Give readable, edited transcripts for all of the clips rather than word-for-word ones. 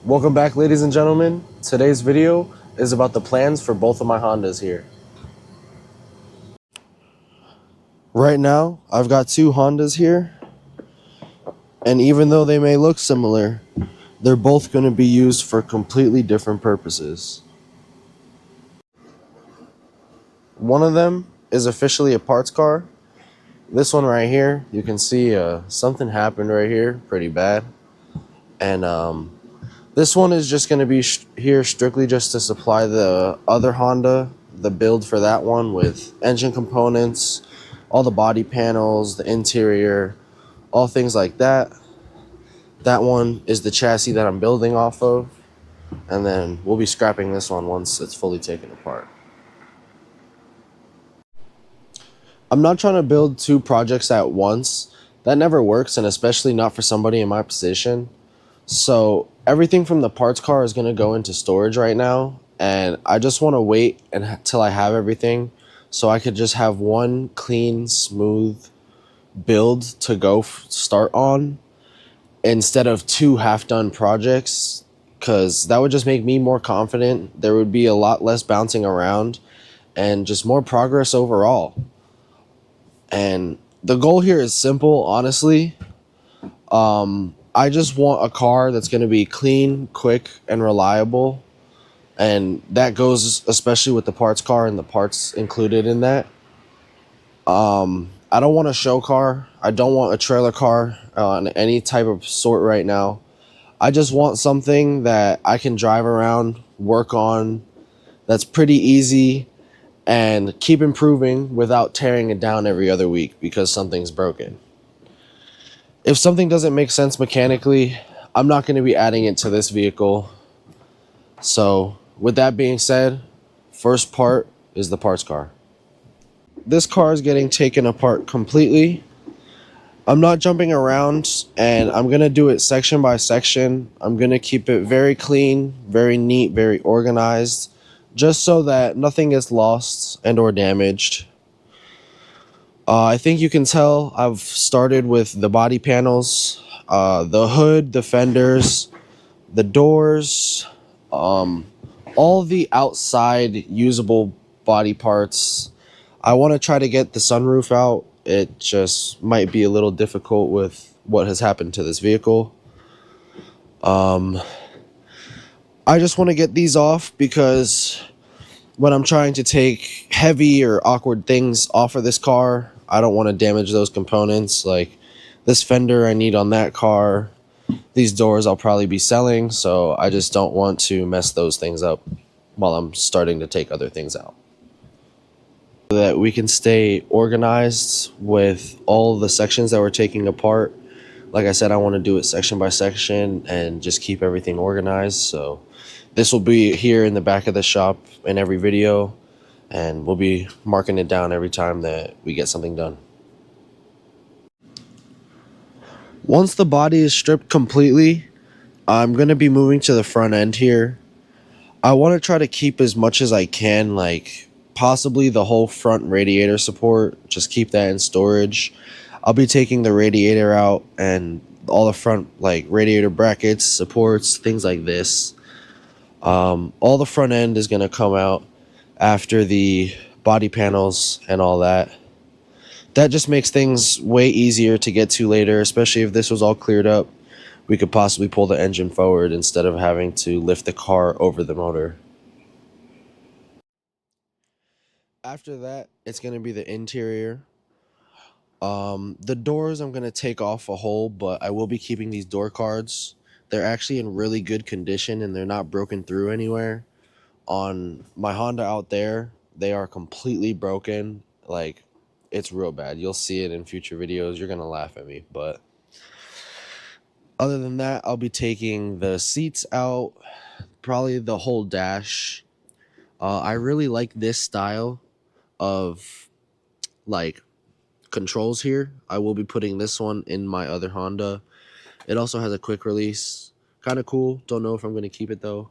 Welcome back, ladies and gentlemen. Today's video is about the plans for both of my Hondas here. Right now, I've got two Hondas here, and even though they may look similar, they're both going to be used for completely different purposes. One of them is officially a parts car. This one right here, you can see something happened right here, pretty bad. And this one is just going to be here strictly just to supply the other Honda, the build for that one with engine components, all the body panels, the interior, all things like that. That one is the chassis that I'm building off of, and then we'll be scrapping this one once it's fully taken apart. I'm not trying to build two projects at once. That never works, and especially not for somebody in my position. So everything from the parts car is going to go into storage right now, and I just want to wait until I have everything so I could just have one clean, smooth build to go start on instead of two half-done projects, because that would just make me more confident. There would be a lot less bouncing around and just more progress overall. And the goal here is simple, honestly. I just want a car that's going to be clean, quick, and reliable. And that goes especially with the parts car and the parts included in that. I don't want a show car. I don't want a trailer car on any type of sort right now. I just want something that I can drive around, work on, that's pretty easy, and keep improving without tearing it down every other week because something's broken. If something doesn't make sense mechanically, I'm not going to be adding it to this vehicle. So, with that being said, first part is the parts car. This car is getting taken apart completely. I'm not jumping around, and I'm going to do it section by section. I'm going to keep it very clean, very neat, very organized, just so that nothing gets lost and or damaged. I think you can tell I've started with the body panels, the hood, the fenders, the doors, all the outside usable body parts. I want to try to get the sunroof out. It just might be a little difficult with what has happened to this vehicle. I just want to get these off because when I'm trying to take heavy or awkward things off of this car, I don't want to damage those components. Like this fender I need on that car. These doors I'll probably be selling, so I just don't want to mess those things up while I'm starting to take other things out. So that we can stay organized with all the sections that we're taking apart. Like I said, I want to do it section by section and just keep everything organized. So this will be here in the back of the shop in every video, and we'll be marking it down every time that we get something done. Once the body is stripped completely, I'm going to be moving to the front end here. I want to try to keep as much as I can, like possibly the whole front radiator support, just keep that in storage. I'll be taking the radiator out and all the front like radiator brackets, supports, things like this. All the front end is going to come out after the body panels and all that. That just makes things way easier to get to later, especially if this was all cleared up. We could possibly pull the engine forward instead of having to lift the car over the motor. After that, it's going to be the interior. The doors I'm going to take off a hole, but I will be keeping these door cards. They're actually in really good condition and they're not broken through anywhere. On my Honda out there, they are completely broken. Like, it's real bad. You'll see it in future videos. You're going to laugh at me, but other than that, I'll be taking the seats out, probably the whole dash. I really like this style of like controls here. I will be putting this one in my other Honda. It also has a quick release. Kind of cool. Don't know if I'm going to keep it though.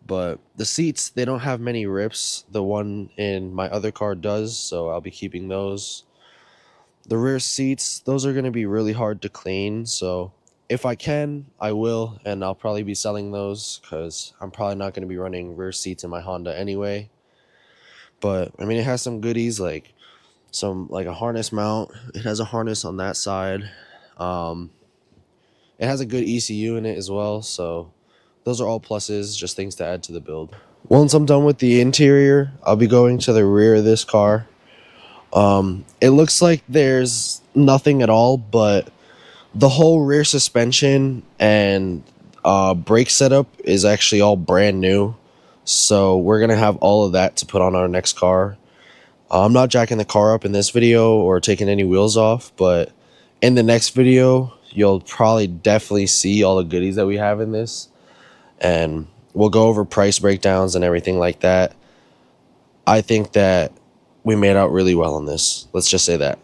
But the seats, they don't have many rips. The one in my other car does, so I'll be keeping those. The rear seats, those are going to be really hard to clean, so If I can, I will, and I'll probably be selling those because I'm probably not going to be running rear seats in my Honda anyway. But I mean, it has some goodies like a harness mount. It has a harness on that side. Um, it has a good ECU in it as well, so those are all pluses, just things to add to the build. Once I'm done with the interior, I'll be going to the rear of this car. It looks like there's nothing at all, but the whole rear suspension and brake setup is actually all brand new. So we're going to have all of that to put on our next car. I'm not jacking the car up in this video or taking any wheels off, but in the next video, you'll probably definitely see all the goodies that we have in this. And we'll go over price breakdowns and everything like that. I think that we made out really well on this. Let's just say that.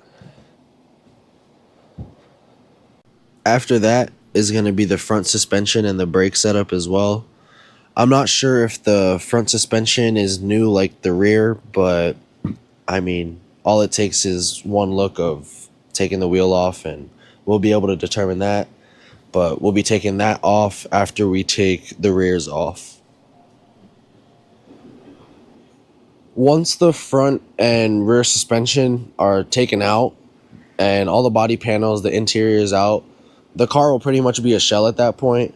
After that is going to be the front suspension and the brake setup as well. I'm not sure if the front suspension is new like the rear, but I mean, all it takes is one look of taking the wheel off and we'll be able to determine that. But we'll be taking that off after we take the rears off. Once the front and rear suspension are taken out and all the body panels, the interior is out, the car will pretty much be a shell at that point.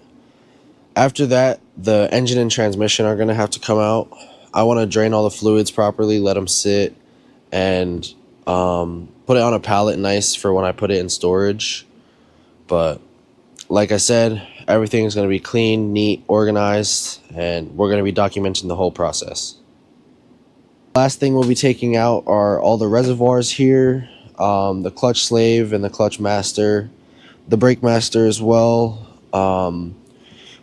After that, the engine and transmission are going to have to come out. I want to drain all the fluids properly, let them sit, and put it on a pallet nice for when I put it in storage. But like I said, everything is going to be clean, neat, organized, and we're going to be documenting the whole process. Last thing we'll be taking out are all the reservoirs here, the clutch slave and the clutch master, the brake master as well.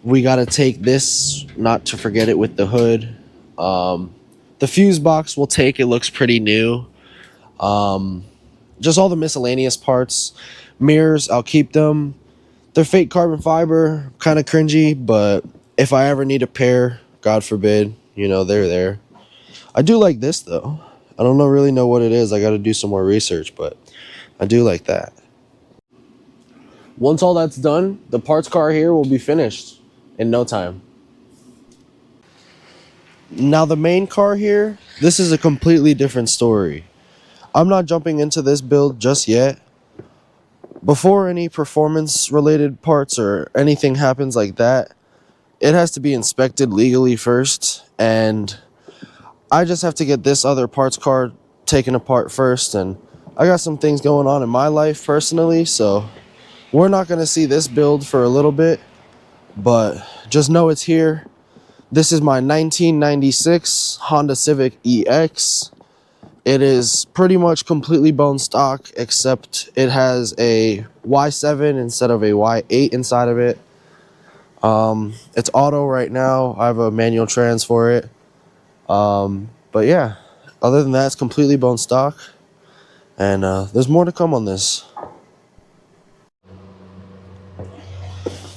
We got to take this, not to forget it, with the hood. The fuse box we'll take, it looks pretty new. Just all the miscellaneous parts. Mirrors, I'll keep them. They're fake carbon fiber, kind of cringy, but if I ever need a pair, God forbid, they're there. I do like this though. I don't really know what it is. I got to do some more research, but I do like that. Once all that's done, the parts car here will be finished in no time. Now the main car here, this is a completely different story. I'm not jumping into this build just yet. Before any performance related parts or anything happens like that, it has to be inspected legally first, and I just have to get this other parts car taken apart first, and I got some things going on in my life personally, so we're not going to see this build for a little bit, but just know it's here. This is my 1996 Honda Civic EX. It is pretty much completely bone stock, except it has a Y7 instead of a Y8 inside of it. It's auto right now. I have a manual trans for it. But yeah, other than that, it's completely bone stock. And there's more to come on this.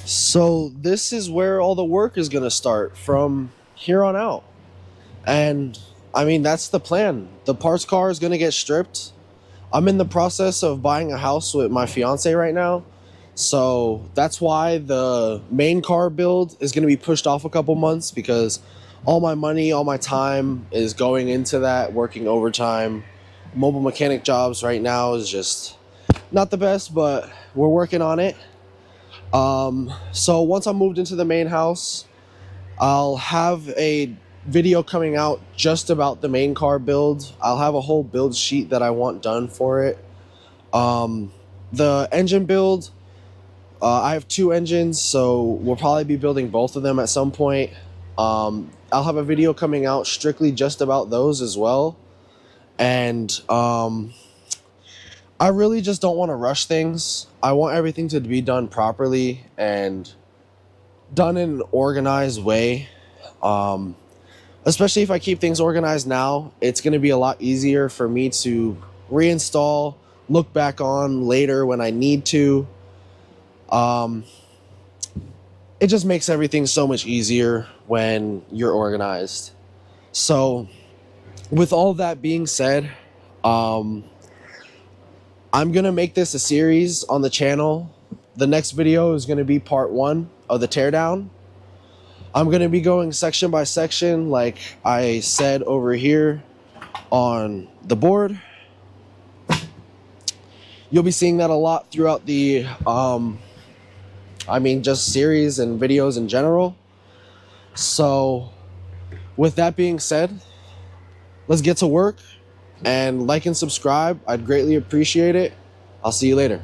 So this is where all the work is going to start from here on out. And I mean, that's the plan. The parts car is going to get stripped. I'm in the process of buying a house with my fiance right now. So that's why the main car build is going to be pushed off a couple months, because all my money, all my time is going into that, working overtime. Mobile mechanic jobs right now is just not the best, but we're working on it. So once I'm moved into the main house, I'll have a video coming out just about the main car build. I'll have a whole build sheet that I want done for it. The engine build, I have two engines, so we'll probably be building both of them at some point. I'll have a video coming out strictly just about those as well. And I really just don't want to rush things. I want everything to be done properly and done in an organized way. Especially if I keep things organized now, it's going to be a lot easier for me to reinstall, look back on later when I need to. It just makes everything so much easier when you're organized. So with all that being said, I'm going to make this a series on the channel. the next video is going to be part 1 of the teardown. I'm going to be going section by section like I said over here on the board. You'll be seeing that a lot throughout the just series and videos in general. So with that being said, let's get to work, and like and subscribe. I'd greatly appreciate it. I'll see you later.